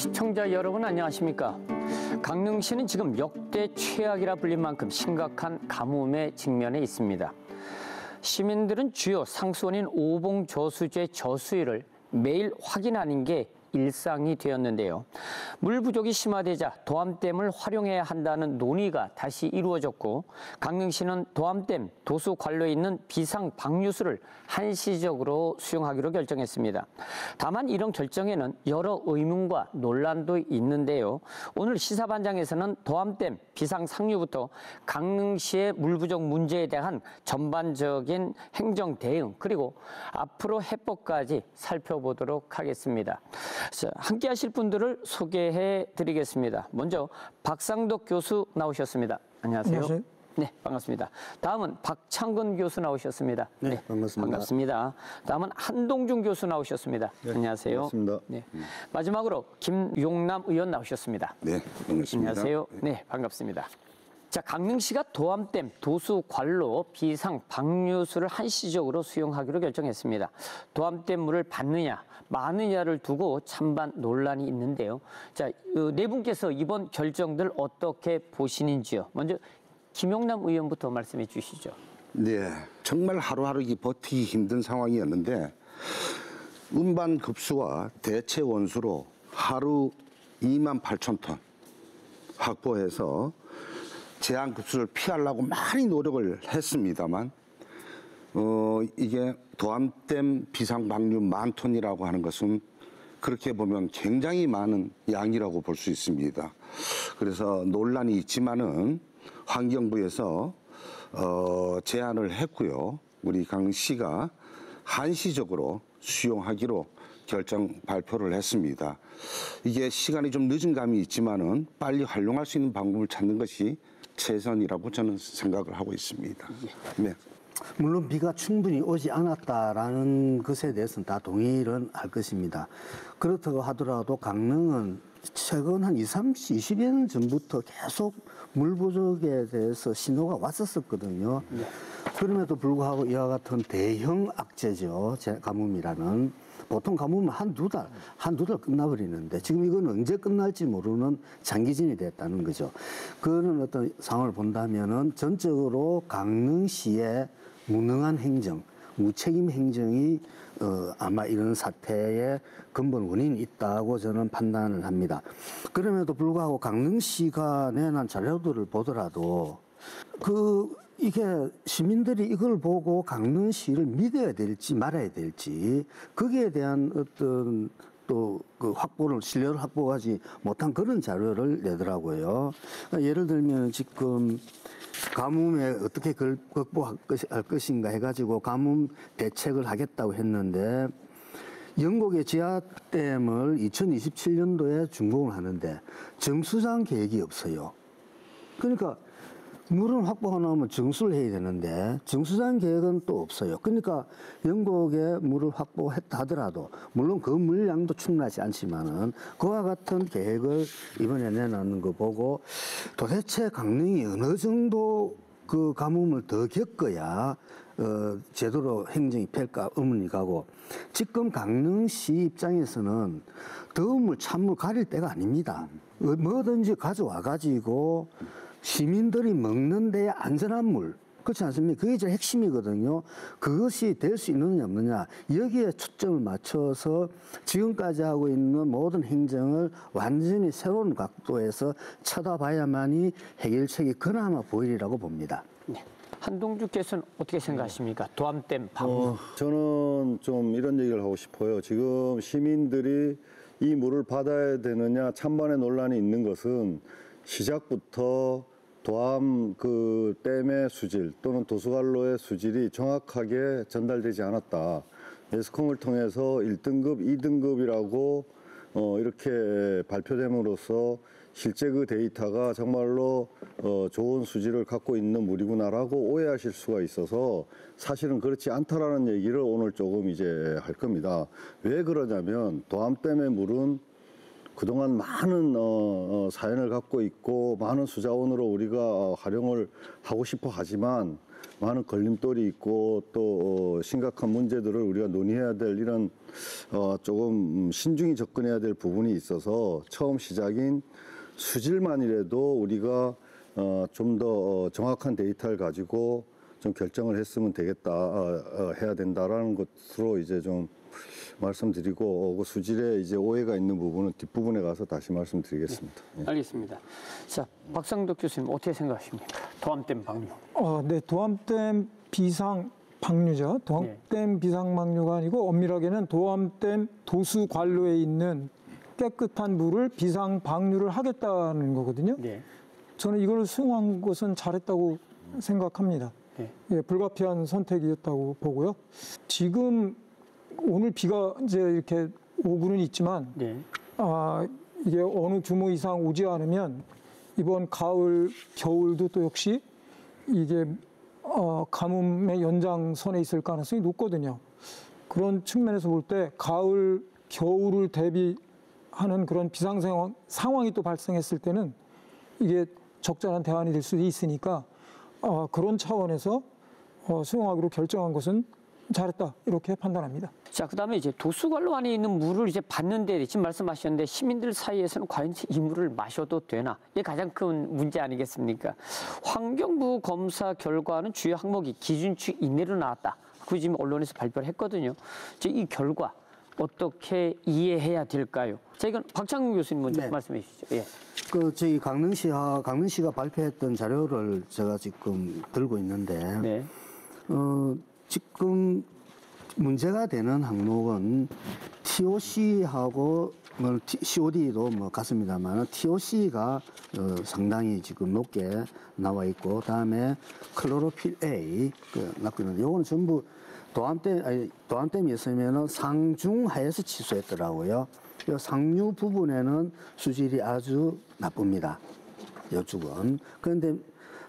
시청자 여러분 안녕하십니까? 강릉시는 지금 역대 최악이라 불릴 만큼 심각한 가뭄에 직면해 있습니다. 시민들은 주요 상수원인 오봉저수지의 저수위를 매일 확인하는 게 일상이 되었는데요. 물 부족이 심화되자 도암댐을 활용해야 한다는 논의가 다시 이루어졌고, 강릉시는 도암댐 도수 관로에 있는 비상 방류수를 한시적으로 수용하기로 결정했습니다. 다만 이런 결정에는 여러 의문과 논란도 있는데요. 오늘 시사반장에서는 도암댐 비상 상류부터 강릉시의 물 부족 문제에 대한 전반적인 행정 대응, 그리고 앞으로 해법까지 살펴보도록 하겠습니다. 함께 하실 분들을 소개해 드리겠습니다. 먼저 박상덕 교수 나오셨습니다. 안녕하세요. 안녕하세요. 네, 반갑습니다. 다음은 박창근 교수 나오셨습니다. 네, 반갑습니다. 반갑습니다. 다음은 한동준 교수 나오셨습니다. 네, 안녕하세요. 반갑습니다. 네. 마지막으로 김용남 의원 나오셨습니다. 네, 반갑습니다. 안녕하세요. 네, 반갑습니다. 자, 강릉시가 도암댐 도수 관로 비상 방류수를 한시적으로 수용하기로 결정했습니다. 도암댐 물을 받느냐 마느냐를 두고 찬반 논란이 있는데요. 자, 네 분께서 이번 결정들 어떻게 보시는지요? 먼저 김용남 의원부터 말씀해 주시죠. 네, 정말 하루하루 버티기 힘든 상황이었는데 운반 급수와 대체 원수로 하루 28,000톤 확보해서 제한 급수를 피하려고 많이 노력을 했습니다만 이게 도암댐 비상 방류 10,000톤이라고 하는 것은 그렇게 보면 굉장히 많은 양이라고 볼 수 있습니다. 그래서 논란이 있지만은 환경부에서 제안을 했고요. 우리 강시가 한시적으로 수용하기로 결정 발표를 했습니다. 이게 시간이 좀 늦은 감이 있지만은 빨리 활용할 수 있는 방법을 찾는 것이 최선이라고 저는 생각을 하고 있습니다. 네. 물론 비가 충분히 오지 않았다라는 것에 대해서는 다 동의를 할 것입니다. 그렇다고 하더라도 강릉은 최근 한 20여 년 전부터 계속 물 부족에 대해서 신호가 왔었거든요. 네. 그럼에도 불구하고 이와 같은 대형 악재죠. 가뭄이라는. 보통 가뭄은 한두 달 끝나버리는데 지금 이건 언제 끝날지 모르는 장기전이 됐다는 거죠. 그런 어떤 상황을 본다면은 전적으로 강릉시의 무능한 행정, 무책임 행정이 아마 이런 사태의 근본 원인이 있다고 저는 판단을 합니다. 그럼에도 불구하고 강릉시가 내놓은 자료들을 보더라도 이게 시민들이 이걸 보고 강릉시를 믿어야 될지 말아야 될지 거기에 대한 어떤 또 그 신뢰를 확보하지 못한 그런 자료를 내더라고요. 예를 들면 지금 가뭄에 어떻게 극복할 것인가 해가지고 가뭄 대책을 하겠다고 했는데 영곡의 지하댐을 2027년도에 준공을 하는데 정수장 계획이 없어요. 그러니까 물은 확보하려면 정수를 해야 되는데 정수장 계획은 또 없어요. 그러니까 영곡에 물을 확보했다 하더라도 물론 그 물량도 충분하지 않지만은 그와 같은 계획을 이번에 내놓는 거 보고 도대체 강릉이 어느 정도 그 가뭄을 더 겪어야 제대로 행정이 펼까 의문이 가고, 지금 강릉시 입장에서는 더운 물, 찬물 가릴 때가 아닙니다. 뭐든지 가져와 가지고 시민들이 먹는 데에 안전한 물, 그렇지 않습니까? 그게 제일 핵심이거든요. 그것이 될 수 있느냐 없느냐, 여기에 초점을 맞춰서 지금까지 하고 있는 모든 행정을 완전히 새로운 각도에서 쳐다봐야만이 해결책이 그나마 보이리라고 봅니다. 네. 한동주께서는 어떻게 생각하십니까? 도암댐 방류. 저는 좀 이런 얘기를 하고 싶어요. 지금 시민들이 이 물을 받아야 되느냐 찬반의 논란이 있는 것은 시작부터 도암 그 댐의 수질 또는 도수관로의 수질이 정확하게 전달되지 않았다. 매스컴을 통해서 1등급, 2등급이라고 이렇게 발표됨으로써 실제 그 데이터가 정말로 좋은 수질을 갖고 있는 물이구나라고 오해하실 수가 있어서 사실은 그렇지 않다라는 얘기를 오늘 조금 이제 할 겁니다. 왜 그러냐면 도암댐의 물은 그동안 많은 사연을 갖고 있고 많은 수자원으로 우리가 활용을 하고 싶어 하지만 많은 걸림돌이 있고 또 심각한 문제들을 우리가 논의해야 될 이런 조금 신중히 접근해야 될 부분이 있어서 처음 시작인 수질만이라도 우리가 좀 더 정확한 데이터를 가지고 좀 결정을 했으면 되겠다, 해야 된다라는 것으로 이제 좀 말씀드리고, 그 수질에 이제 오해가 있는 부분은 뒷부분에 가서 다시 말씀드리겠습니다. 네, 알겠습니다. 자, 박상덕 교수님 어떻게 생각하십니까? 도암댐 방류. 네, 도암댐 비상 방류죠. 도암댐 비상 방류가 아니고 엄밀하게는 도암댐 도수 관로에 있는 깨끗한 물을 비상 방류를 하겠다는 거거든요. 네. 저는 이걸 수용한 것은 잘했다고 생각합니다. 네. 예, 불가피한 선택이었다고 보고요. 지금 오늘 비가 이제 이렇게 오고는 있지만 네. 이게 어느 규모 이상 오지 않으면 이번 가을, 겨울도 또 역시 이게 가뭄의 연장선에 있을 가능성이 높거든요. 그런 측면에서 볼 때 가을, 겨울을 대비하는 그런 비상 상황이 또 발생했을 때는 이게 적절한 대안이 될 수도 있으니까 그런 차원에서 수용하기로 결정한 것은 잘했다 이렇게 판단합니다. 자, 그다음에 이제 도수관로 안에 있는 물을 이제 받는데 지금 말씀하셨는데 시민들 사이에서는 과연 이 물을 마셔도 되나? 이게 가장 큰 문제 아니겠습니까? 환경부 검사 결과는 주요 항목이 기준치 이내로 나왔다. 그 지금 언론에서 발표를 했거든요. 이 결과 어떻게 이해해야 될까요? 자, 이건 박창근 교수님 먼저 네. 말씀해 주시죠. 예. 저희 강릉시가 발표했던 자료를 제가 지금 들고 있는데, 네. 지금 문제가 되는 항목은 TOC하고 COD도 같습니다만 TOC가 상당히 지금 높게 나와 있고, 그다음에 클로로필 A 나고 있는데, 요거는 전부 도암댐이 있으면은 상중하에서 취소했더라고요. 요 상류 부분에는 수질이 아주 나쁩니다. 요쪽은. 그런데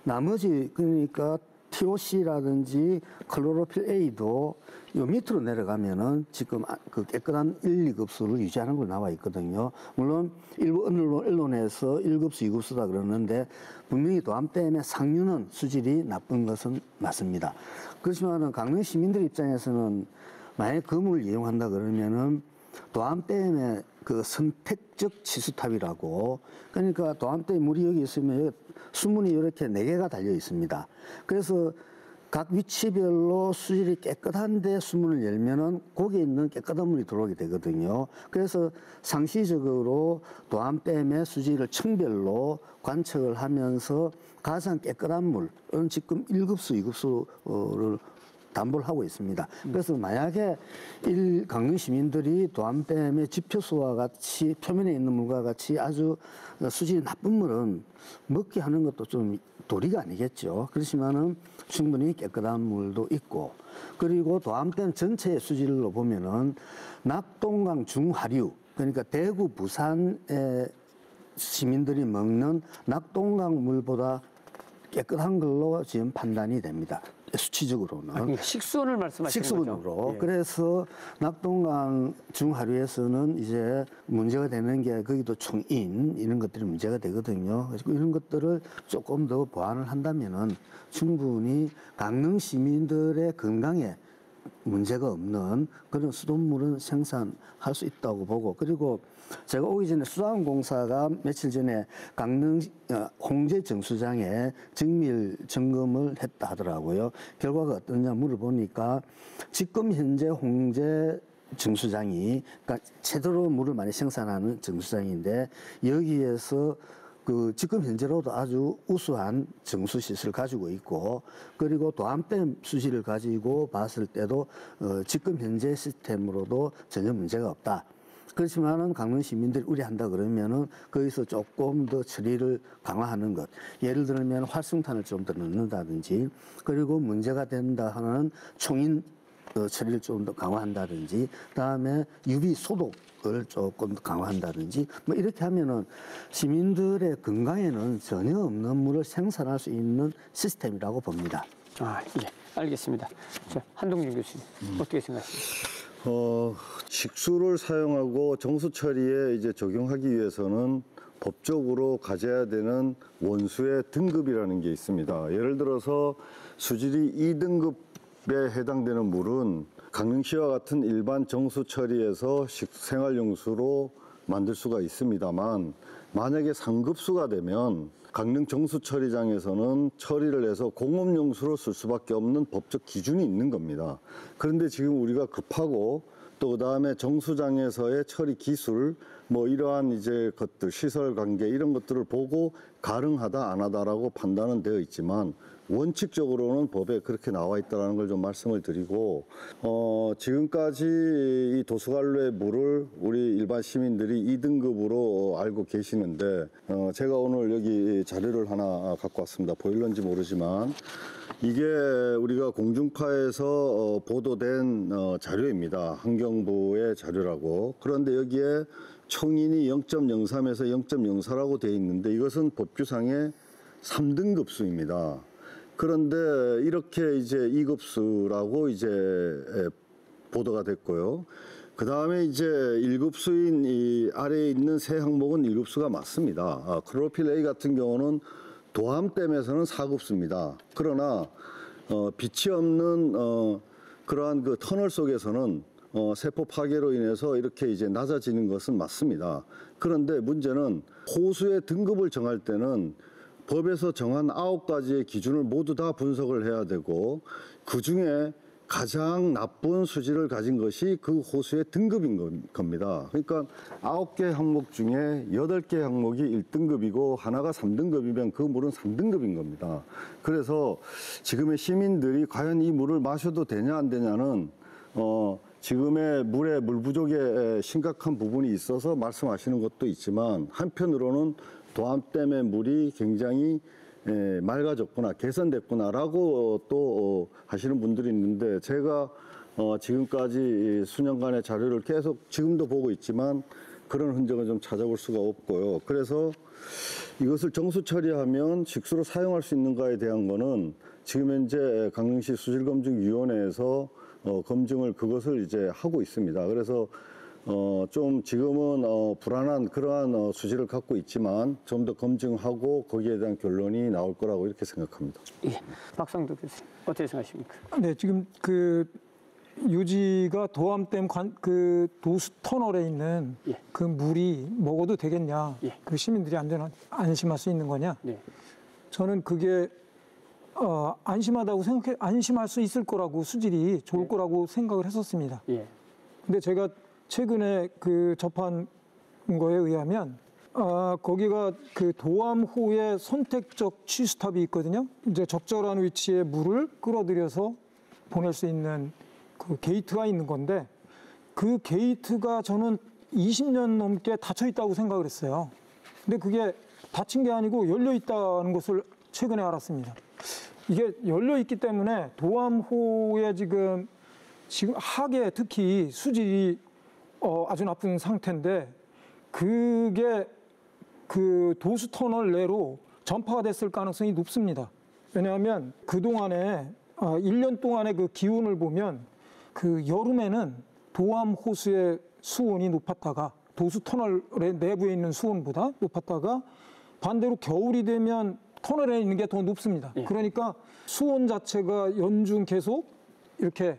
나머지 그러니까 TOC라든지 클로로필 A도 요 밑으로 내려가면은 지금 그 깨끗한 1, 2급수를 유지하는 걸로 나와 있거든요. 물론 일부 언론에서 1급수, 2급수다 그러는데 분명히 도암댐의 상류는 수질이 나쁜 것은 맞습니다. 그렇지만은 강릉 시민들 입장에서는 만약 그 물을 이용한다 그러면은 도암댐의 그 선택적 치수탑이라고, 그러니까 도암댐 물이 여기 있으면 수문이 이렇게 4개가 달려 있습니다. 그래서 각 위치별로 수질이 깨끗한데 수문을 열면은 거기에 있는 깨끗한 물이 들어오게 되거든요. 그래서 상시적으로 도암댐의 수질을 층별로 관측을 하면서 가장 깨끗한 물은 지금 1급수, 2급수를 담보를 하고 있습니다. 그래서 만약에 강릉 시민들이 도암댐의 지표수와 같이 표면에 있는 물과 같이 아주 수질이 나쁜 물은 먹게 하는 것도 좀 도리가 아니겠죠. 그렇지만은 충분히 깨끗한 물도 있고, 그리고 도암댐 전체의 수질로 보면은 낙동강 중하류, 그러니까 대구, 부산의 시민들이 먹는 낙동강 물보다 깨끗한 걸로 지금 판단이 됩니다. 수치적으로는. 식수원을 말씀하시는 식수원으로. 거죠? 예. 그래서 낙동강 중하류에서는 이제 문제가 되는 게 거기도 총인 이런 것들이 문제가 되거든요. 그래서 이런 것들을 조금 더 보완을 한다면은 충분히 강릉 시민들의 건강에 문제가 없는 그런 수돗물은 생산할 수 있다고 보고, 그리고 제가 오기 전에 수자원공사가 며칠 전에 강릉 홍제 정수장에 정밀 점검을 했다 하더라고요. 결과가 어떠냐 물어보니까 지금 현재 홍제 정수장이, 그러니까 제대로 물을 많이 생산하는 정수장인데, 여기에서 지금 현재로도 아주 우수한 정수 시설을 가지고 있고, 그리고 도암댐 수질을 가지고 봤을 때도 지금 현재 시스템으로도 전혀 문제가 없다. 그렇지만은 강릉 시민들이 우려한다 그러면은 거기서 조금 더 처리를 강화하는 것. 예를 들면 활성탄을 좀 더 넣는다든지, 그리고 문제가 된다 하는 총인 처리를 좀 더 강화한다든지, 그다음에 UV 소독을 조금 더 강화한다든지, 뭐 이렇게 하면은 시민들의 건강에는 전혀 없는 물을 생산할 수 있는 시스템이라고 봅니다. 예. 알겠습니다. 자, 한동준 교수님 어떻게 생각하십니까? 식수를 사용하고 정수 처리에 이제 적용하기 위해서는 법적으로 가져야 되는 원수의 등급이라는 게 있습니다. 예를 들어서 수질이 2등급에 해당되는 물은 강릉시와 같은 일반 정수 처리에서 생활용수로 만들 수가 있습니다만, 만약에 상급수가 되면 강릉 정수처리장에서는 처리를 해서 공업용수로 쓸 수밖에 없는 법적 기준이 있는 겁니다. 그런데 지금 우리가 급하고 또 그다음에 정수장에서의 처리 기술, 뭐 이러한 이제 것들, 시설 관계 이런 것들을 보고 가능하다 안 하다라고 판단은 되어 있지만, 원칙적으로는 법에 그렇게 나와 있다는 걸 좀 말씀을 드리고, 지금까지 이 도수관로의 물을 우리 일반 시민들이 2등급으로 알고 계시는데, 제가 오늘 여기 자료를 하나 갖고 왔습니다. 보일런지 모르지만 이게 우리가 공중파에서 보도된 자료입니다. 환경부의 자료라고. 그런데 여기에 총인이 0.03에서 0.04라고 되어 있는데, 이것은 법규상의 3등급수입니다. 그런데 이렇게 이제 2급수라고 이제 보도가 됐고요. 그 다음에 이제 1급수인 이 아래에 있는 세 항목은 1급수가 맞습니다. 클로로필 A 같은 경우는 도암댐에서는 4급수입니다. 그러나 빛이 없는 그러한 그 터널 속에서는 세포 파괴로 인해서 이렇게 이제 낮아지는 것은 맞습니다. 그런데 문제는 호수의 등급을 정할 때는 법에서 정한 9가지의 기준을 모두 다 분석을 해야 되고, 그중에 가장 나쁜 수질을 가진 것이 그 호수의 등급인 겁니다. 그러니까 9개 항목 중에 8개 항목이 1등급이고 하나가 3등급이면 그 물은 3등급인 겁니다. 그래서 지금의 시민들이 과연 이 물을 마셔도 되냐 안 되냐는 지금의 물의 물 부족에 심각한 부분이 있어서 말씀하시는 것도 있지만, 한편으로는 도암댐의 물이 굉장히 맑아졌구나, 개선됐구나라고 또 하시는 분들이 있는데, 제가 지금까지 수년간의 자료를 계속 지금도 보고 있지만 그런 흔적을 좀 찾아볼 수가 없고요. 그래서 이것을 정수 처리하면 식수로 사용할 수 있는가에 대한 거는 지금 현재 강릉시 수질검증위원회에서 검증을 그것을 이제 하고 있습니다. 그래서 좀 지금은 불안한 그러한 수질을 갖고 있지만 좀 더 검증하고 거기에 대한 결론이 나올 거라고 이렇게 생각합니다. 예, 박상도 교수님 어떻게 생각하십니까? 네, 지금 그 유지가 도암댐 그 도수 터널에 있는 예. 그 물이 먹어도 되겠냐? 예. 그 시민들이 안심할 수 있는 거냐? 네. 저는 그게 안심하다고 안심할 수 있을 거라고, 수질이 좋을 거라고 생각을 했었습니다. 예. 근데 제가 최근에 그 접한 거에 의하면 거기가 그 도암호의 선택적 취수탑이 있거든요. 이제 적절한 위치에 물을 끌어들여서 보낼 수 있는 그 게이트가 있는 건데, 그 게이트가 저는 20년 넘게 닫혀 있다고 생각을 했어요. 근데 그게 닫힌 게 아니고 열려 있다는 것을 최근에 알았습니다. 이게 열려 있기 때문에 도암호의 지금 하계 특히 수질이 아주 나쁜 상태인데, 그게 그 도수 터널 내로 전파가 됐을 가능성이 높습니다. 왜냐하면 그동안에 1년 동안의 그 기온을 보면 그 여름에는 도암 호수의 수온이 높았다가 도수 터널의 내부에 있는 수온보다 높았다가, 반대로 겨울이 되면 터널에 있는 게 더 높습니다. 예. 그러니까 수온 자체가 연중 계속 이렇게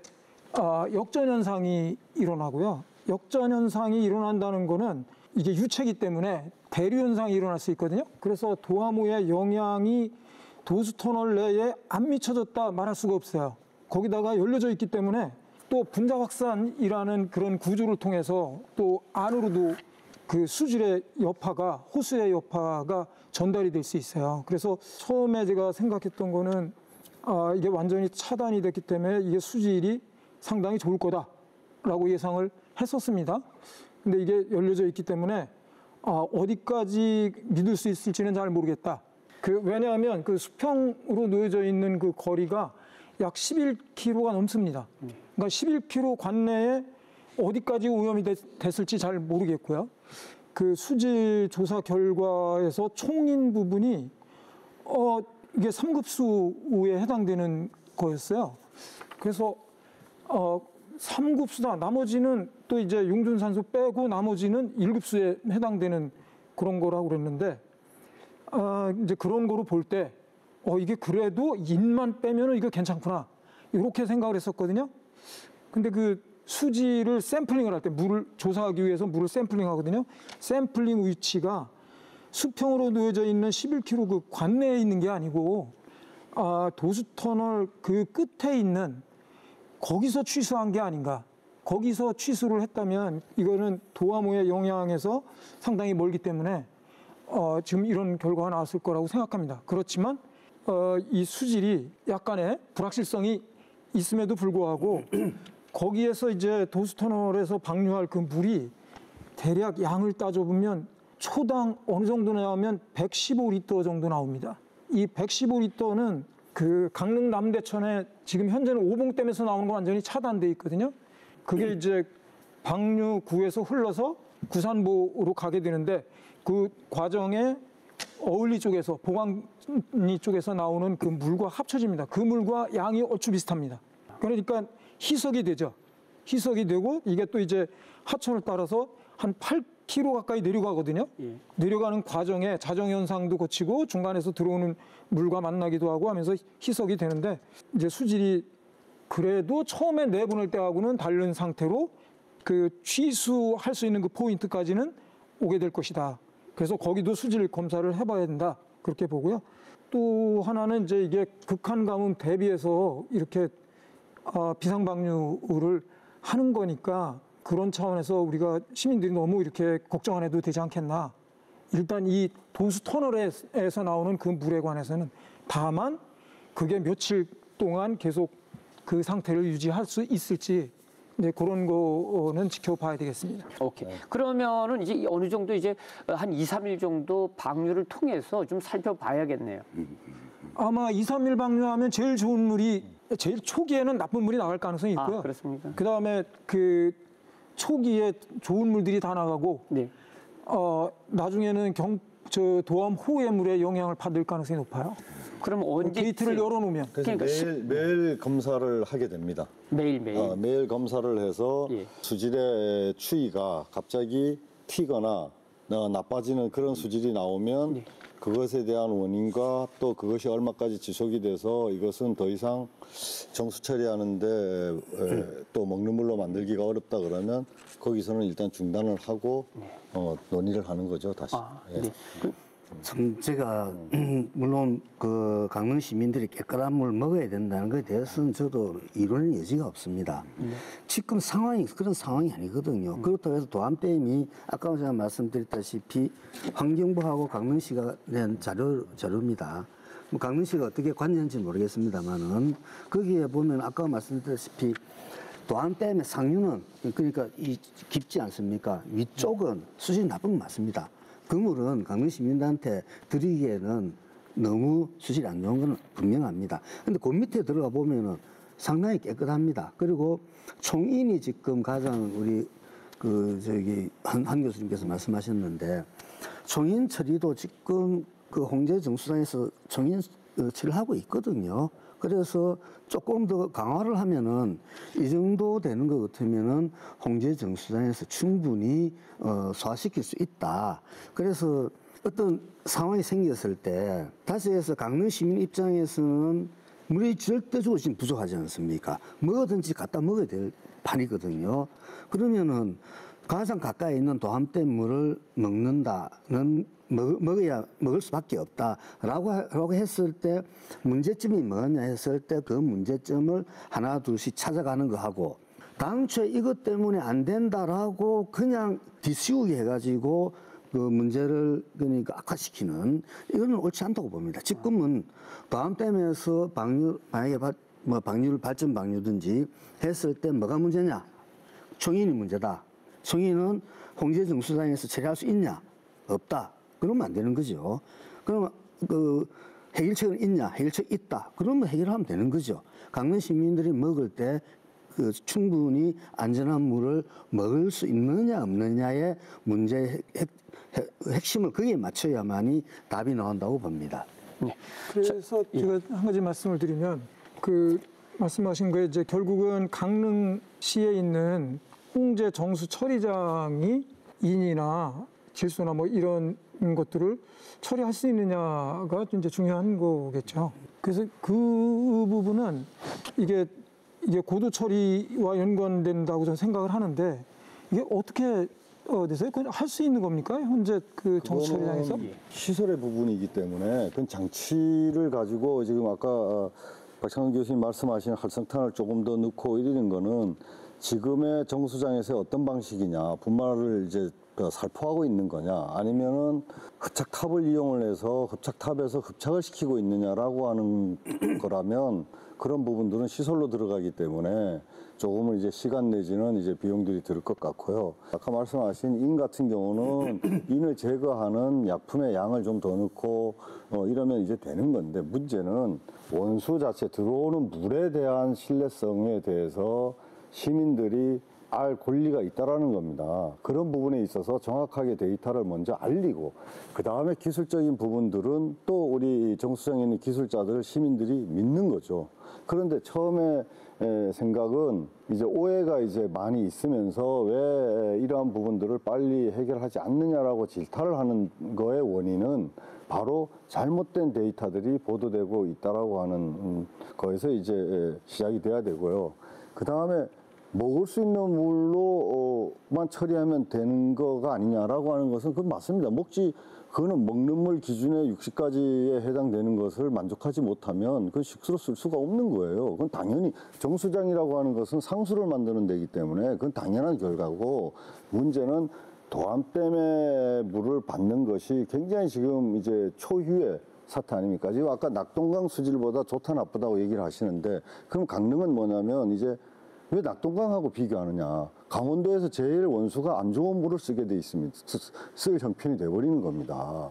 역전현상이 일어나고요. 역전현상이 일어난다는 거는 이게 유체이기 때문에 대류현상이 일어날 수 있거든요. 그래서 도암호의 영향이 도수터널 내에 안 미쳐졌다 말할 수가 없어요. 거기다가 열려져 있기 때문에 또 분자 확산이라는 그런 구조를 통해서 또 안으로도 그 수질의 여파가, 호수의 여파가 전달이 될 수 있어요. 그래서 처음에 제가 생각했던 거는 이게 완전히 차단이 됐기 때문에 이게 수질이 상당히 좋을 거다라고 예상을 했었습니다. 근데 이게 열려져 있기 때문에 어디까지 믿을 수 있을지는 잘 모르겠다. 왜냐하면 그 수평으로 놓여져 있는 그 거리가 약 11km가 넘습니다. 그러니까 11km 관내에 어디까지 오염이 됐을지 잘 모르겠고요. 그 수질 조사 결과에서 총인 부분이 이게 3급수에 해당되는 거였어요. 그래서 3급수다. 나머지는 또 이제 용존산소 빼고 나머지는 1급수에 해당되는 그런 거라고 그랬는데, 이제 그런 거로 볼 때, 이게 그래도 인만 빼면은 이거 괜찮구나. 이렇게 생각을 했었거든요. 근데 그 수지를 샘플링을 할 때 물을 조사하기 위해서 물을 샘플링 하거든요. 샘플링 위치가 수평으로 놓여져 있는 11km 그 관내에 있는 게 아니고, 도수터널 그 끝에 있는 거기서 취수한 게 아닌가. 거기서 취수를 했다면 이거는 도화모의 영향에서 상당히 멀기 때문에 지금 이런 결과가 나왔을 거라고 생각합니다. 그렇지만 이 수질이 약간의 불확실성이 있음에도 불구하고 거기에서 이제 도수터널에서 방류할 그 물이 대략 양을 따져보면 초당 어느 정도 나오면 115리터 정도 나옵니다. 이 115리터는 그 강릉 남대천에 지금 현재는 오봉댐에서 나오는 건 완전히 차단돼 있거든요. 그게 이제 방류구에서 흘러서 구산보로 가게 되는데 그 과정에 어울리 쪽에서 보강리 쪽에서 나오는 그 물과 합쳐집니다. 그 물과 양이 얼추 비슷합니다. 그러니까 희석이 되죠. 희석이 되고 이게 또 이제 하천을 따라서 한 8km 가까이 내려가거든요. 내려가는 과정에 자정현상도 거치고 중간에서 들어오는 물과 만나기도 하고 하면서 희석이 되는데 이제 수질이 그래도 처음에 내보낼 때하고는 다른 상태로 그 취수할 수 있는 그 포인트까지는 오게 될 것이다. 그래서 거기도 수질 검사를 해봐야 된다. 그렇게 보고요. 또 하나는 이제 이게 극한 가뭄 대비해서 이렇게 비상방류를 하는 거니까 그런 차원에서 우리가 시민들이 너무 이렇게 걱정 안 해도 되지 않겠나. 일단 이 도수 터널에서 나오는 그 물에 관해서는 다만 그게 며칠 동안 계속 그 상태를 유지할 수 있을지 이제 그런 거는 지켜봐야 되겠습니다. 오케이. 그러면은 이제 어느 정도 이제 한 2, 3일 정도 방류를 통해서 좀 살펴봐야겠네요. 아마 2, 3일 방류하면 제일 좋은 물이 제일 초기에는 나쁜 물이 나갈 가능성이 있고요. 그렇습니까? 그다음에 그 초기에 좋은 물들이 다 나가고 네. 나중에는 도암 호의 물에 영향을 받을 가능성이 높아요. 그럼 언제 게이트를 열어놓으면. 그래서 그러니까 매일 검사를 하게 됩니다. 매일매일. 매일 검사를 해서 예. 수질의 추이가 갑자기 튀거나 나빠지는 그런 수질이 나오면 네. 그것에 대한 원인과 또 그것이 얼마까지 지속이 돼서 이것은 더 이상 정수 처리하는데 또 먹는 물로 만들기가 어렵다 그러면 거기서는 일단 중단을 하고 논의를 하는 거죠, 다시. 예. 네. 참 제가 물론 그 강릉 시민들이 깨끗한 물 먹어야 된다는 것에 대해서는 저도 이론의 여지가 없습니다. 지금 상황이 그런 상황이 아니거든요. 그렇다고 해서 도암댐이 아까 제가 말씀드렸다시피 환경부하고 강릉시가 낸 자료입니다. 뭐 강릉시가 어떻게 관여한지 모르겠습니다만은 거기에 보면 아까 말씀드렸다시피 도암댐의 상류는 그러니까 이 깊지 않습니까? 위쪽은 수질이 나쁜 건 맞습니다. 그 물은 강릉 시민들한테 드리기에는 너무 수질이 안 좋은 건 분명합니다. 근데 그 밑에 들어가 보면은 상당히 깨끗합니다. 그리고 총인이 지금 가장 우리 한 교수님께서 말씀하셨는데 총인 처리도 지금 그 홍제 정수장에서 총인 처리를 하고 있거든요. 그래서 조금 더 강화를 하면은 이 정도 되는 것 같으면은 홍제 정수장에서 충분히 소화시킬 수 있다. 그래서 어떤 상황이 생겼을 때 다시 해서 강릉 시민 입장에서는 물이 절대적으로 지금 부족하지 않습니까? 뭐든지 갖다 먹어야 될 판이거든요. 그러면은 가장 가까이 있는 도암댐 물을 먹을 수밖에 없다라고 했을 때 문제점이 뭐냐 했을 때 그 문제점을 하나 둘씩 찾아가는 거하고 당초에 이것 때문에 안 된다라고 그냥 뒤씌우게 해가지고 그 문제를 그러니까 악화시키는 이거는 옳지 않다고 봅니다. 지금은 도암댐에서 만약에 방류를 발전 방류든지 했을 때 뭐가 문제냐? 총인이 문제다. 총인은 홍제 정수장에서 처리할 수 있냐? 없다. 그러면 안 되는 거죠. 그러면 그 해결책은 있냐? 해결책 있다. 그러면 해결하면 되는 거죠. 강릉 시민들이 먹을 때 그 충분히 안전한 물을 먹을 수 있느냐 없느냐의 문제의 핵심을 거기에 맞춰야만이 답이 나온다고 봅니다. 그래서 제가 한 가지 말씀을 드리면 그 말씀하신 거에 이제 결국은 강릉시에 있는 홍제 정수 처리장이 인이나 질소나 뭐 이런 것들을 처리할 수 있느냐가 이제 중요한 거겠죠. 그래서 그 부분은 이게 고도 처리와 연관된다고 저는 생각을 하는데 이게 어떻게 돼서요? 그건 할 수 있는 겁니까? 현재 그 정수 처리장에서? 그거는 시설의 부분이기 때문에 그 장치를 가지고 지금 아까 박창근 교수님 말씀하신 활성탄을 조금 더 넣고 이러는 거는 지금의 정수장에서 어떤 방식이냐, 분말을 이제 살포하고 있는 거냐, 아니면은 흡착탑을 이용을 해서 흡착탑에서 흡착을 시키고 있느냐라고 하는 거라면 그런 부분들은 시설로 들어가기 때문에 조금은 이제 시간 내지는 이제 비용들이 들 것 같고요. 아까 말씀하신 인 같은 경우는 인을 제거하는 약품의 양을 좀 더 넣고 이러면 이제 되는 건데, 문제는 원수 자체 들어오는 물에 대한 신뢰성에 대해서 시민들이 알 권리가 있다라는 겁니다. 그런 부분에 있어서 정확하게 데이터를 먼저 알리고 그 다음에 기술적인 부분들은 또 우리 정수장에 있는 기술자들 시민들이 믿는 거죠. 그런데 처음에 생각은 이제 오해가 이제 많이 있으면서 왜 이러한 부분들을 빨리 해결하지 않느냐라고 질타를 하는 거의 원인은 바로 잘못된 데이터들이 보도되고 있다라고 하는 거에서 이제 시작이 돼야 되고요. 그 다음에 먹을 수 있는 물로만 처리하면 되는 거가 아니냐라고 하는 것은 그건 맞습니다. 그거는 먹는 물 기준의 60가지에 해당되는 것을 만족하지 못하면 그건 식수로 쓸 수가 없는 거예요. 그건 당연히 정수장이라고 하는 것은 상수를 만드는 데이기 때문에 그건 당연한 결과고, 문제는 도암댐의 물을 받는 것이 굉장히 지금 이제 초유의 사태 아닙니까? 지금 아까 낙동강 수질보다 좋다 나쁘다고 얘기를 하시는데, 그럼 강릉은 뭐냐면 이제 왜 낙동강하고 비교하느냐? 강원도에서 제일 원수가 안 좋은 물을 쓰게 돼 있습니다. 쓸 형편이 돼버리는 겁니다.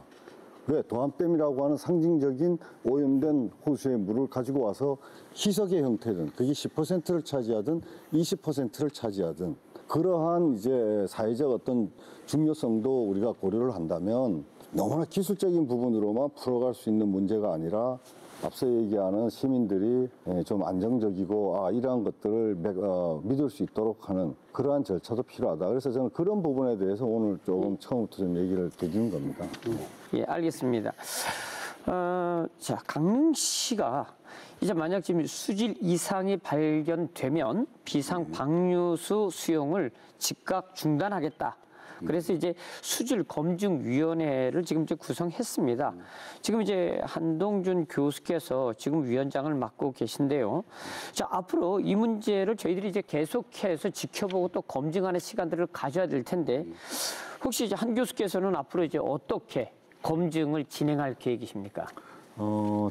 왜? 도암댐이라고 하는 상징적인 오염된 호수의 물을 가지고 와서 희석의 형태든 그게 10%를 차지하든 20%를 차지하든 그러한 이제 사회적 어떤 중요성도 우리가 고려를 한다면 너무나 기술적인 부분으로만 풀어갈 수 있는 문제가 아니라 앞서 얘기하는 시민들이 좀 안정적이고 이러한 것들을 믿을 수 있도록 하는 그러한 절차도 필요하다. 그래서 저는 그런 부분에 대해서 오늘 조금 처음부터 좀 얘기를 드리는 겁니다. 예, 알겠습니다. 자, 강릉시가 이제 만약 지금 수질 이상이 발견되면 비상 방류수 수용을 즉각 중단하겠다. 그래서 이제 수질 검증 위원회를 지금 이제 구성했습니다. 지금 이제 한동준 교수께서 지금 위원장을 맡고 계신데요. 자, 앞으로 이 문제를 저희들이 이제 계속해서 지켜보고 또 검증하는 시간들을 가져야 될 텐데, 혹시 이제 한 교수께서는 앞으로 이제 어떻게 검증을 진행할 계획이십니까?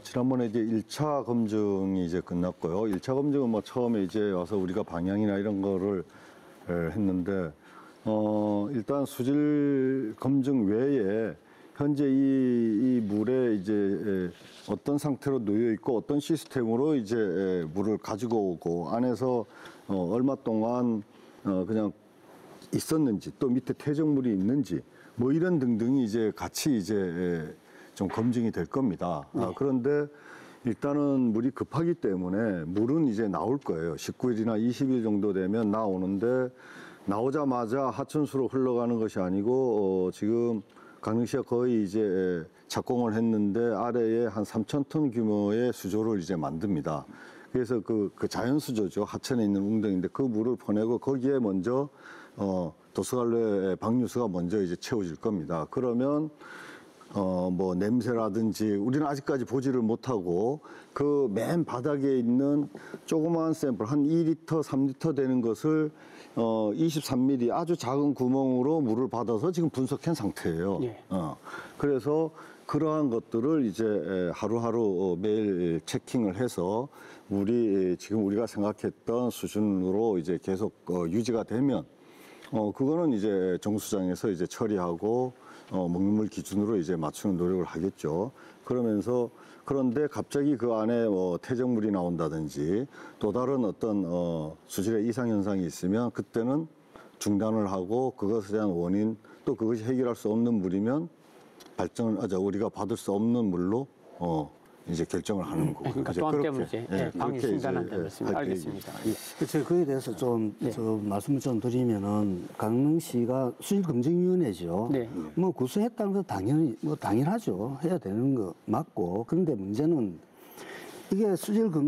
지난번에 이제 1차 검증이 이제 끝났고요. 1차 검증은 뭐 처음에 이제 와서 우리가 방향이나 이런 거를 했는데, 일단 수질 검증 외에 현재 이 물에 이제 어떤 상태로 놓여 있고 어떤 시스템으로 이제 물을 가지고 오고 안에서 얼마 동안 그냥 있었는지 또 밑에 퇴적물이 있는지 뭐 이런 등등이 이제 같이 이제 좀 검증이 될 겁니다. 그런데 일단은 물이 급하기 때문에 물은 이제 나올 거예요. 19일이나 20일 정도 되면 나오는데, 나오자마자 하천수로 흘러가는 것이 아니고 지금 강릉시가 거의 이제 착공을 했는데 아래에 한 3,000톤 규모의 수조를 이제 만듭니다. 그래서 그 자연 수조죠. 하천에 있는 웅덩이인데 그 물을 퍼내고 거기에 먼저 도수관로의 방류수가 먼저 이제 채워질 겁니다. 그러면 뭐 냄새라든지 우리는 아직까지 보지를 못하고 그 맨 바닥에 있는 조그마한 샘플 한 2리터, 3리터 되는 것을 23mm 아주 작은 구멍으로 물을 받아서 지금 분석한 상태예요. 예. 그래서 그러한 것들을 이제 하루하루 매일 체킹을 해서 물이 지금 우리가 생각했던 수준으로 이제 계속 유지가 되면 그거는 이제 정수장에서 이제 처리하고 먹는 물 기준으로 이제 맞추는 노력을 하겠죠. 그런데 갑자기 그 안에 퇴적물이 나온다든지 또 다른 어떤 수질의 이상 현상이 있으면 그때는 중단을 하고 그것에 대한 원인 또 그것이 해결할 수 없는 물이면 우리가 받을 수 없는 물로 이제 결정을 하는 거고. 그러니까 이제 또한 그렇게, 때문에 예, 방위 그렇게 중단한다는 이제 말씀입니다. 할 알겠습니다. 예. 제가 그에 대해서 좀 말씀을 좀 드리면은 강릉시가 수질검증위원회죠. 네. 뭐 구수했다는 거 당연히 당연하죠. 해야 되는 거 맞고. 그런데 문제는 이게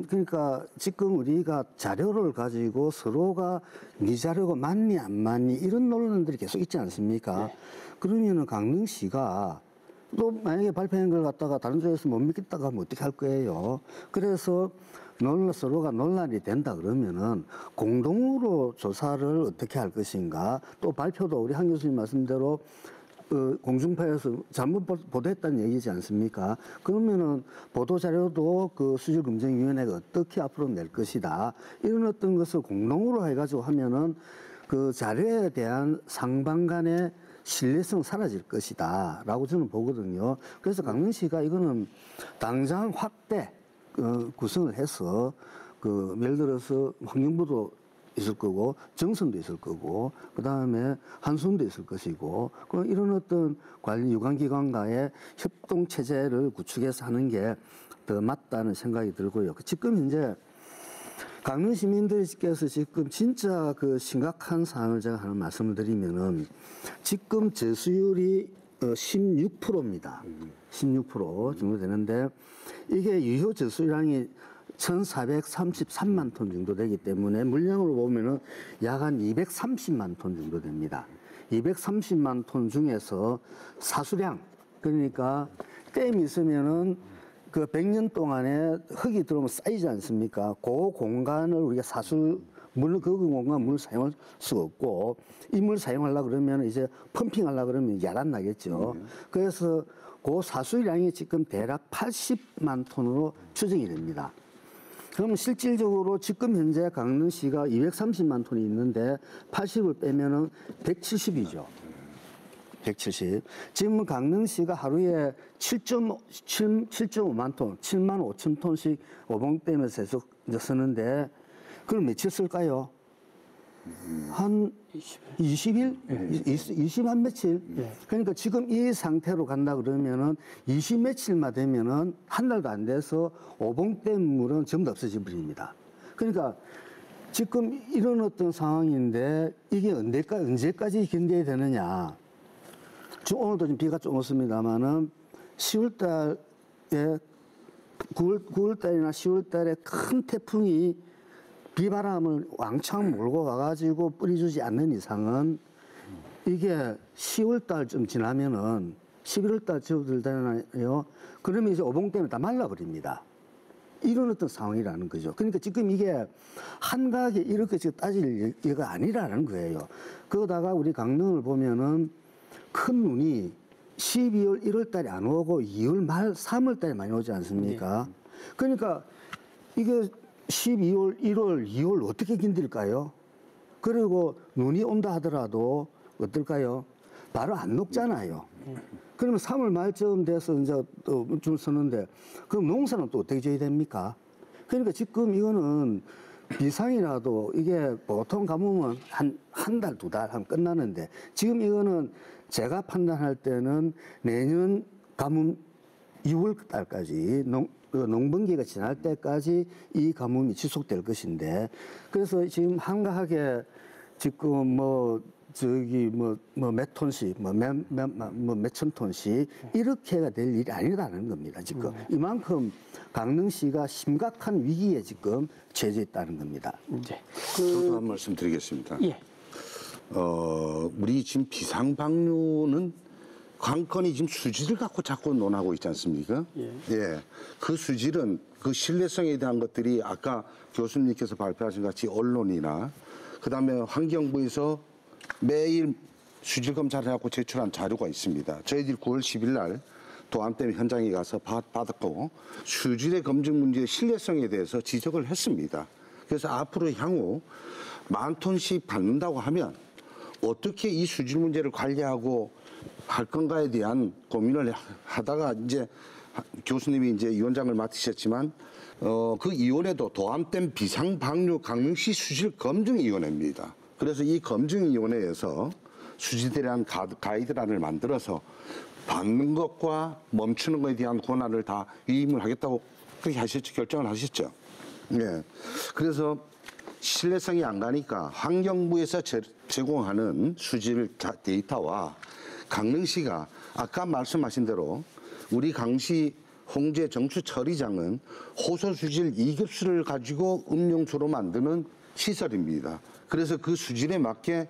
그러니까 지금 우리가 자료를 가지고 서로가 네 자료가 맞니 안 맞니 이런 논란들이 계속 있지 않습니까? 그러면은 강릉시가 또 만약에 발표한 걸 갖다가 다른 쪽에서 못 믿겠다고 하면 어떻게 할 거예요? 그래서 서로가 논란이 된다 그러면은 공동으로 조사를 어떻게 할 것인가, 또 발표도 우리 한 교수님 말씀대로 공중파에서 잘못 보도했다는 얘기지 않습니까? 그러면은 보도자료도 그 수질검증위원회가 어떻게 앞으로 낼 것이다. 이런 어떤 것을 공동으로 해가지고 하면은 그 자료에 대한 상방 간의 신뢰성 사라질 것이다. 라고 저는 보거든요. 그래서 강릉시가 이거는 당장 확대 구성을 해서 예를 들어서 환경부도 있을 거고 정선도 있을 거고 그다음에 한수원도 있을 것이고 이런 어떤 관리 유관기관과의 협동 체제를 구축해서 하는 게 더 맞다는 생각이 들고요. 지금 현재 강릉 시민들께서 지금 진짜 그 심각한 사항을 제가 하나 말씀을 드리면은 지금 저수율이 16%입니다. 16% 정도 되는데 이게 유효 저수량이 1,433만 톤 정도 되기 때문에 물량으로 보면은 약 한 230만 톤 정도 됩니다. 230만 톤 중에서 사수량, 그러니까 댐이 있으면은 그 100년 동안에 흙이 들어오면 쌓이지 않습니까? 그 공간을 우리가 물론 그 공간 물을 사용할 수가 없고 이 물 사용하려고 그러면 이제 펌핑하려고 그러면 야단 나겠죠. 그래서 그 사수량이 지금 대략 80만 톤으로 추정이 됩니다. 그럼 실질적으로 지금 현재 강릉시가 230만 톤이 있는데 80을 빼면은 170이죠. 170. 지금 강릉시가 하루에 7.5만 톤, 7만 5천 톤씩 오봉댐에서 계속 쓰는데 그걸 며칠 쓸까요? 한 20일? 20한 며칠? 그러니까 지금 이 상태로 간다 그러면은 20 며칠만 되면은 한 달도 안 돼서 오봉댐 물은 전부 다 없어져 버립니다. 그러니까 지금 이런 어떤 상황인데 이게 언제까지 견뎌야 되느냐. 지금 오늘도 좀 비가 좀 왔습니다만은 10월 달에 9월 달이나 10월 달에 큰 태풍이 비바람을 왕창 몰고 와가지고 뿌리주지 않는 이상은 이게 10월 달쯤 지나면은 11월 달 접어들잖아요. 그러면 이제 오봉댐이 다 말라버립니다. 이런 어떤 상황이라는 거죠. 그러니까 지금 이게 한가하게 이렇게 지금 따질 얘기가 아니라는 거예요. 그러다가 우리 강릉을 보면은 큰 눈이 12월, 1월 달에 안 오고 2월 말, 3월 달에 많이 오지 않습니까? 그러니까 이게 12월, 1월, 2월 어떻게 견딜까요? 그리고 눈이 온다 하더라도 어떨까요? 바로 안 녹잖아요. 그러면 3월 말쯤 돼서 이제 또 좀 서는데 그럼 농사는 또 어떻게 져야 됩니까? 그러니까 지금 이거는 비상이라도 이게 보통 가뭄은 한 달, 2달 하면 끝나는데 지금 이거는 제가 판단할 때는 내년 가뭄 6월 달까지 농번기가 지날 때까지 이 가뭄이 지속될 것인데 그래서 지금 한가하게 지금 몇 톤씩, 몇천 톤씩 이렇게가 될 일이 아니라는 겁니다. 지금 이만큼 강릉시가 심각한 위기에 지금 처해져 있다는 겁니다. 저도 한 말씀 드리겠습니다. 예. 우리 지금 비상방류는 관건이 지금 수질을 갖고 자꾸 논하고 있지 않습니까? 예. 그 수질은 그 신뢰성에 대한 것들이 아까 교수님께서 발표하신 같이 언론이나 그다음에 환경부에서 매일 수질 검사를 해갖고 제출한 자료가 있습니다. 저희들이 9월 10일 날 도암댐 현장에 가서 받았고 수질의 검증 문제의 신뢰성에 대해서 지적을 했습니다. 그래서 앞으로 향후 10,000톤씩 받는다고 하면 어떻게 이 수질 문제를 관리하고 할 건가에 대한 고민을 하다가 이제 교수님이 이제 위원장을 맡으셨지만 그 위원회도 도암댐 비상방류 강릉시 수질 검증위원회입니다. 그래서 이 검증위원회에서 수질에 대한 가이드라인을 만들어서 받는 것과 멈추는 것에 대한 권한을 다 위임을 하겠다고 그렇게 하셨죠. 결정을 하셨죠. 예. 그래서 신뢰성이 안 가니까 환경부에서 제공하는 수질 데이터와 강릉시가 아까 말씀하신 대로 우리 강시 홍제 정수 처리장은 호소 수질 2급수를 가지고 음용수로 만드는 시설입니다. 그래서 그 수질에 맞게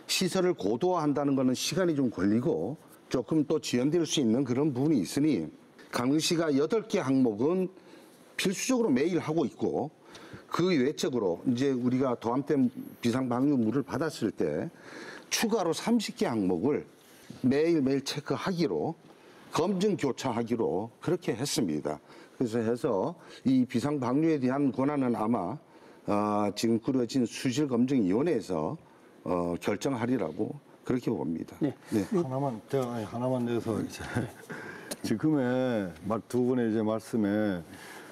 시설을 고도화한다는 것은 시간이 좀 걸리고 조금 또 지연될 수 있는 그런 부분이 있으니 강릉시가 8개 항목은 필수적으로 매일 하고 있고 그 외적으로 이제 우리가 도암댐 비상방류 물을 받았을 때 추가로 30개 항목을 매일매일 체크하기로 검증 교차하기로 그렇게 했습니다. 그래서 해서 이 비상방류에 대한 권한은 아마 지금 꾸려진 수질검증위원회에서 결정하리라고 그렇게 봅니다. 네. 네. 제가 하나만 내서 이제 지금의 두 분의 이제 말씀에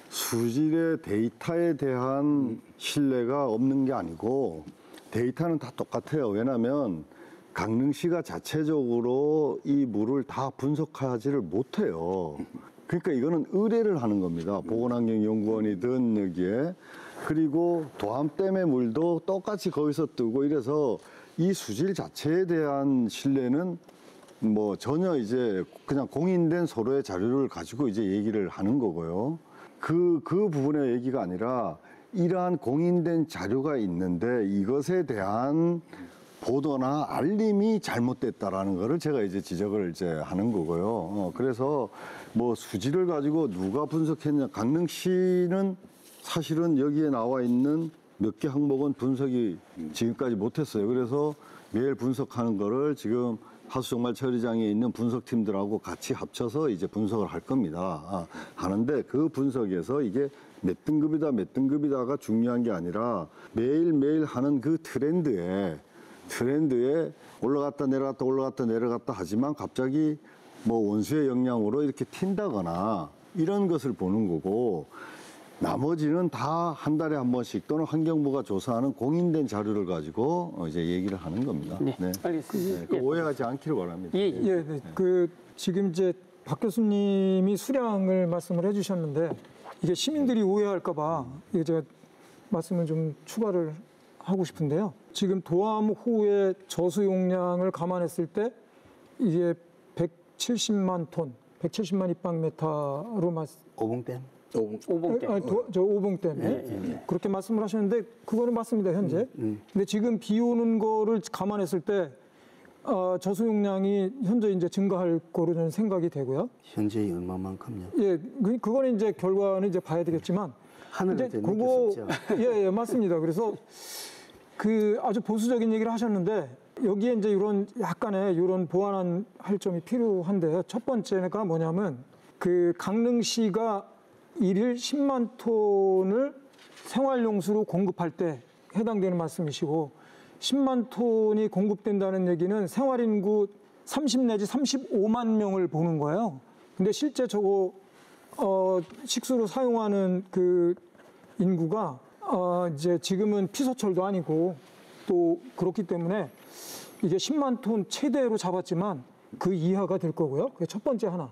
수질의 데이터에 대한 신뢰가 없는 게 아니고 데이터는 다 똑같아요. 왜냐하면 강릉시가 자체적으로 이 물을 다 분석하지를 못해요. 그러니까 이거는 의뢰를 하는 겁니다. 보건환경연구원이든 여기에. 그리고 도암댐의 물도 똑같이 거기서 뜨고 이래서 이 수질 자체에 대한 신뢰는 뭐 전혀 이제 그냥 공인된 서로의 자료를 가지고 이제 얘기를 하는 거고요. 그 부분의 얘기가 아니라 이러한 공인된 자료가 있는데 이것에 대한 보도나 알림이 잘못됐다라는 거를 제가 이제 지적을 이제 하는 거고요. 그래서 뭐 수질을 가지고 누가 분석했냐. 강릉시는 사실은 여기에 나와 있는 몇 개 항목은 분석이 지금까지 못했어요. 그래서 매일 분석하는 거를 지금 하수종말 처리장에 있는 분석팀들하고 같이 합쳐서 이제 분석을 할 겁니다. 하는데 그 분석에서 이게 몇 등급이다, 몇 등급이다가 중요한 게 아니라 매일매일 하는 그 트렌드에 올라갔다 내려갔다 올라갔다 내려갔다 하지만 갑자기 뭐 원수의 영향으로 이렇게 튄다거나 이런 것을 보는 거고 나머지는 다 한 달에 한 번씩 또는 환경부가 조사하는 공인된 자료를 가지고 이제 얘기를 하는 겁니다. 네, 알겠습니다. 네, 그 오해하지 않기를 바랍니다. 예, 예, 네. 그 지금 이제 박 교수님이 수량을 말씀을 해주셨는데 이게 시민들이 오해할까봐 이게 제가 말씀을 좀 추가를 하고 싶은데요. 지금 도암호의 저수 용량을 감안했을 때 이게 170만 톤, 170만 입방메타로 오봉댐? 오봉댐. 저 오봉댐에 그렇게 말씀을 하셨는데 그거는 맞습니다 현재. 근데 지금 비 오는 거를 감안했을 때 저수 용량이 현재 이제 증가할 거로 저는 생각이 되고요. 현재 얼마만큼요? 예, 그거는 이제 결과는 이제 봐야 되겠지만. 하늘을 이제 느낄 수 없죠. 예, 맞습니다. 그래서 그 아주 보수적인 얘기를 하셨는데 여기에 이제 이런 약간의 이런 보완할 점이 필요한데요. 첫 번째가 뭐냐면 그 강릉시가 일일 10만 톤을 생활용수로 공급할 때 해당되는 말씀이시고 10만 톤이 공급된다는 얘기는 생활인구 30 내지 35만 명을 보는 거예요. 근데 실제 저거 식수로 사용하는 그 인구가 이제 지금은 피서철도 아니고 또 그렇기 때문에 이게 10만 톤 최대로 잡았지만 그 이하가 될 거고요. 그게 첫 번째 하나.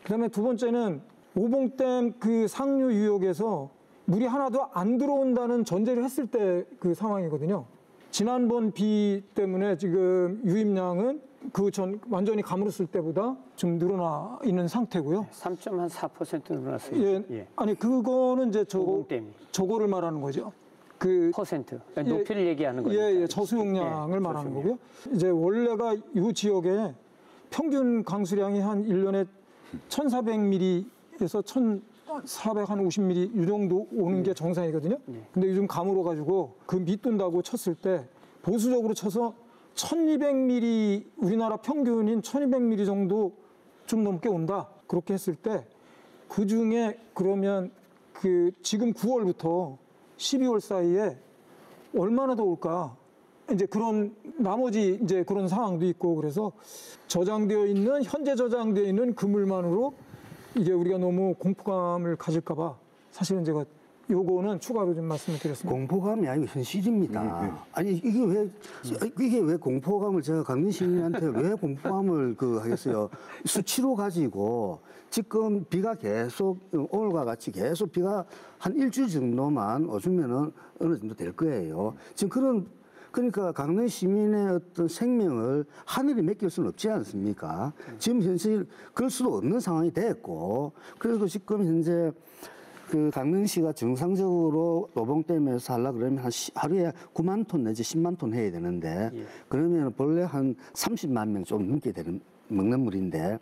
그다음에 두 번째는 오봉댐 그 상류 유역에서 물이 하나도 안 들어온다는 전제를 했을 때 그 상황이거든요. 지난번 비 때문에 지금 유입량은 그 전 완전히 가물었을 때보다 좀 늘어나 있는 상태고요. 3.4% 늘어났어요. 예. 아니 그거는 이제 오봉댐이. 저거를 말하는 거죠. 그 퍼센트. 높이를 얘기하는 거니까. 예, 저수용량을 말하는 거고요. 이제 원래가 이 지역에 평균 강수량이 한 1년에 1,400mm에서 1,450mm 이 정도 오는 게 정상이거든요. 근데 요즘 가물어가지고 그 밑돈다고 쳤을 때 보수적으로 쳐서 1,200mm 우리나라 평균인 1,200mm 정도 좀 넘게 온다. 그렇게 했을 때 그 중에 그러면 그 지금 9월부터 12월 사이에 얼마나 더 올까? 이제 그런 나머지 이제 그런 상황도 있고 그래서 현재 저장되어 있는 그물만으로 이게 우리가 너무 공포감을 가질까봐 사실은 제가 요거는 추가로 좀 말씀을 드렸습니다. 공포감이 아니고 현실입니다. 아니 이게 왜 공포감을 제가 강릉 시민한테 왜 공포감을 하겠어요? 수치로 가지고 지금 비가 계속 오늘과 같이 계속 비가 한 일주일 정도만 오주면은 어느 정도 될 거예요. 지금 그러니까 강릉 시민의 어떤 생명을 하늘이 맡길 수는 없지 않습니까? 지금 현실 그럴 수도 없는 상황이 됐고, 그래서 지금 현재 강릉시가 정상적으로 노봉댐에서 하려고 그러면 하루에 9만 톤 내지 10만 톤 해야 되는데, 그러면 본래 한 30만 명 좀 넘게 먹는 물인데,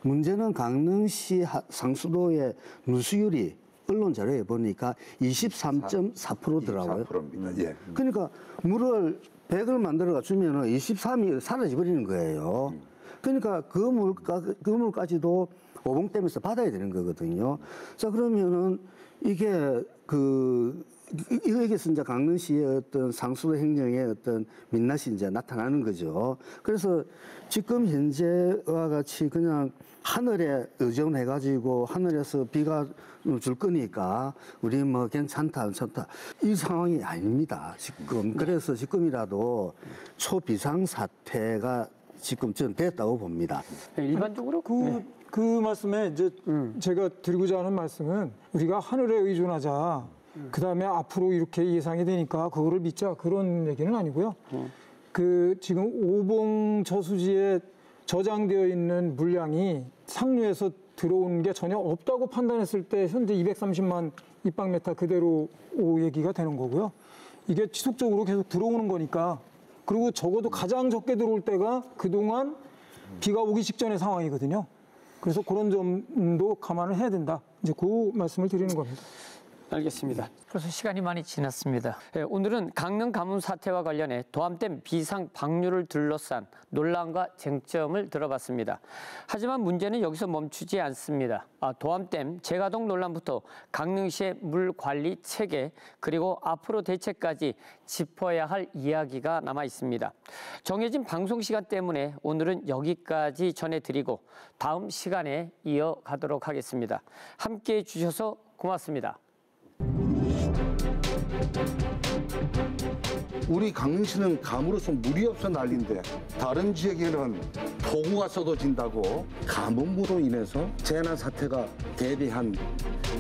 문제는 강릉시 상수도의 누수율이 언론 자료에 보니까 23.4%더라고요. 24%입니다. 예. 그러니까 물을 100을 만들어가 주면은 23이 사라져 버리는 거예요. 그러니까 그 물까지도 오봉댐에서 받아야 되는 거거든요. 자, 그러면은 이게 여기서 이제 강릉시의 어떤 상수도 행정의 어떤 민낯이 이제 나타나는 거죠. 그래서 지금 현재와 같이 그냥 하늘에 의존해가지고 하늘에서 비가 줄 거니까 우리 뭐 괜찮다 이 상황이 아닙니다. 지금 그래서 지금이라도 초비상 사태가 지금 저는 됐다고 봅니다. 일반적으로 그 말씀에 이제 제가 드리고자 하는 말씀은 우리가 하늘에 의존하자. 그 다음에 앞으로 이렇게 예상이 되니까 그거를 믿자 그런 얘기는 아니고요. 지금 오봉 저수지에 저장되어 있는 물량이 상류에서 들어오는 게 전혀 없다고 판단했을 때 현재 230만 입방메타 그대로 얘기가 되는 거고요. 이게 지속적으로 계속 들어오는 거니까, 그리고 적어도 가장 적게 들어올 때가 그동안 비가 오기 직전의 상황이거든요. 그래서 그런 점도 감안을 해야 된다. 이제 그 말씀을 드리는 겁니다. 알겠습니다. 벌써 시간이 많이 지났습니다. 오늘은 강릉 가뭄 사태와 관련해 도암댐 비상 방류를 둘러싼 논란과 쟁점을 들어봤습니다. 하지만 문제는 여기서 멈추지 않습니다. 도암댐 재가동 논란부터 강릉시의 물 관리 체계, 그리고 앞으로 대책까지 짚어야 할 이야기가 남아 있습니다. 정해진 방송 시간 때문에 오늘은 여기까지 전해드리고 다음 시간에 이어가도록 하겠습니다. 함께해 주셔서 고맙습니다. 우리 강릉시는 감으로서 물이 없어 난리인데 다른 지역에는 폭우가 쏟아진다고 가뭄으로 인해서 재난 사태가 대비한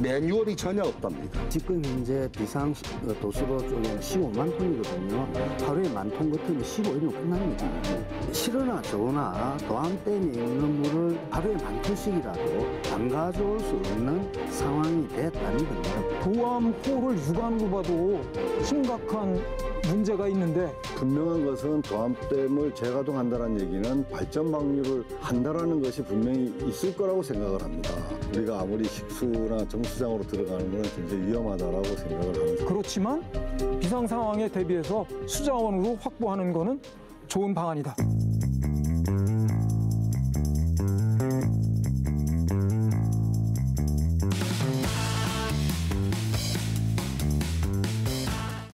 매뉴얼이 전혀 없답니다. 지금 현재 비상 도수로 쪽에 15만 톤이거든요. 하루에 10,000톤 같으면 15일이면 끝납니다. 싫으나 좋으나 도암댐에 있는 물을 하루에 10,000톤씩이라도 안 가져올 수 없는 상황이 됐다는 겁니다. 도암호를 육안으로 봐도 심각한 문제가 있는데, 분명한 것은 도암댐을 재가동한다는 얘기는 발전 방류를 한다라는 것이 분명히 있을 거라고 생각을 합니다. 우리가 아무리 식수나 정수장으로 들어가는 것은 굉장히 위험하다라고 생각을 합니다. 그렇지만 비상 상황에 대비해서 수자원으로 확보하는 것은 좋은 방안이다.